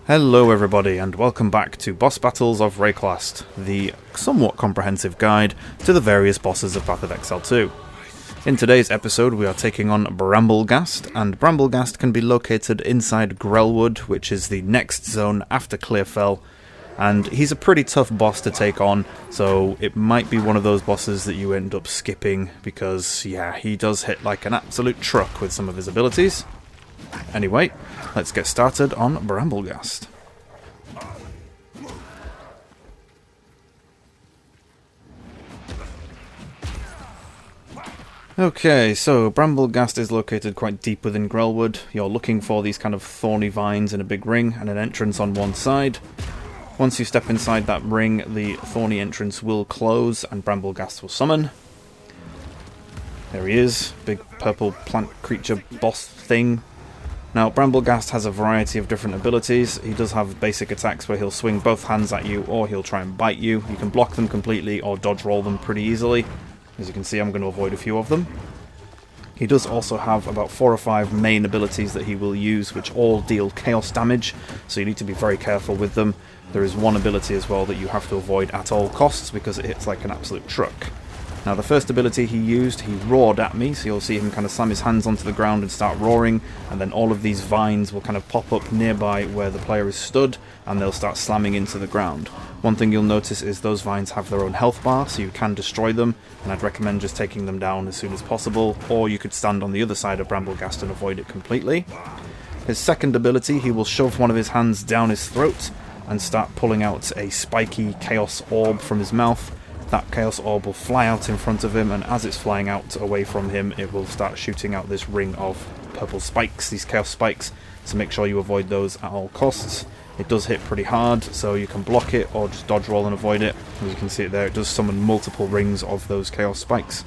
Hello everybody and welcome back to Boss Battles of Wraeclast, the somewhat comprehensive guide to the various bosses of Path of Exile 2. In today's episode we are taking on Brambleghast, and Brambleghast can be located inside Grelwood, which is the next zone after Clearfell, and he's a pretty tough boss to take on, so it might be one of those bosses that you end up skipping because, yeah, he does hit like an absolute truck with some of his abilities. Anyway, let's get started on Brambleghast. Okay, so Brambleghast is located quite deep within Grelwood. You're looking for these kind of thorny vines in a big ring and an entrance on one side. Once you step inside that ring, the thorny entrance will close and Brambleghast will summon. There he is, big purple plant creature boss thing. Now, Brambleghast has a variety of different abilities. He does have basic attacks where he'll swing both hands at you or he'll try and bite you. You can block them completely or dodge roll them pretty easily. As you can see, I'm going to avoid a few of them. He does also have about 4 or 5 main abilities that he will use, which all deal chaos damage, so you need to be very careful with them. There is one ability as well that you have to avoid at all costs because it hits like an absolute truck. Now, the first ability he used, he roared at me, so you'll see him kind of slam his hands onto the ground and start roaring, and then all of these vines will kind of pop up nearby where the player is stood, and they'll start slamming into the ground. One thing you'll notice is those vines have their own health bar, so you can destroy them, and I'd recommend just taking them down as soon as possible, or you could stand on the other side of Brambleghast and avoid it completely. His second ability, he will shove one of his hands down his throat and start pulling out a spiky chaos orb from his mouth. That chaos orb will fly out in front of him, and as it's flying out away from him, it will start shooting out this ring of purple spikes, these chaos spikes, so make sure you avoid those at all costs. It does hit pretty hard, so you can block it or just dodge roll and avoid it. As you can see it there, it does summon multiple rings of those chaos spikes.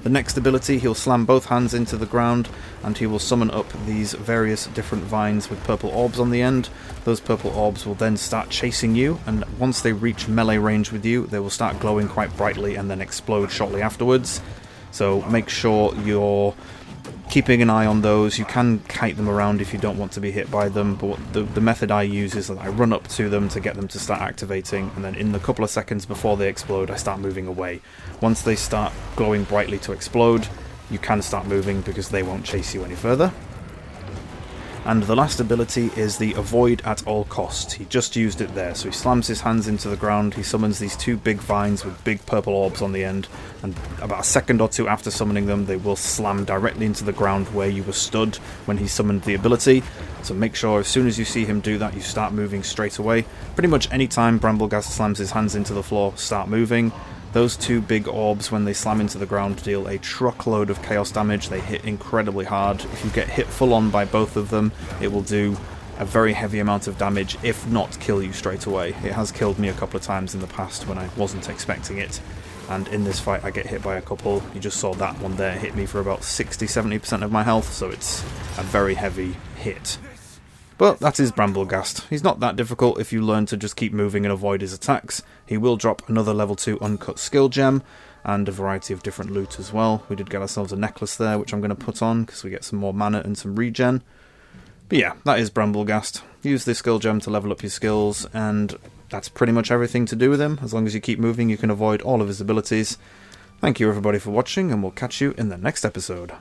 The next ability, he'll slam both hands into the ground and he will summon up these various different vines with purple orbs on the end. Those purple orbs will then start chasing you, and once they reach melee range with you, they will start glowing quite brightly and then explode shortly afterwards. So make sure you're keeping an eye on those. You can kite them around if you don't want to be hit by them, but the method I use is that I run up to them to get them to start activating, and then in the couple of seconds before they explode, I start moving away. Once they start glowing brightly to explode, you can start moving because they won't chase you any further. And the last ability is the avoid at all costs. He just used it there, so he slams his hands into the ground, he summons these 2 big vines with big purple orbs on the end, and about a second or 2 after summoning them, they will slam directly into the ground where you were stood when he summoned the ability. So make sure as soon as you see him do that, you start moving straight away. Pretty much any time Brambleghast slams his hands into the floor, start moving. Those 2 big orbs, when they slam into the ground, deal a truckload of chaos damage. They hit incredibly hard. If you get hit full on by both of them, it will do a very heavy amount of damage, if not kill you straight away. It has killed me a couple of times in the past when I wasn't expecting it, and in this fight I get hit by a couple. You just saw that one there hit me for about 60-70% of my health, so it's a very heavy hit. But that is Brambleghast. He's not that difficult if you learn to just keep moving and avoid his attacks. He will drop another level 2 uncut skill gem and a variety of different loot as well. We did get ourselves a necklace there, which I'm going to put on because we get some more mana and some regen. But yeah, that is Brambleghast. Use this skill gem to level up your skills, and that's pretty much everything to do with him. As long as you keep moving, you can avoid all of his abilities. Thank you everybody for watching, and we'll catch you in the next episode.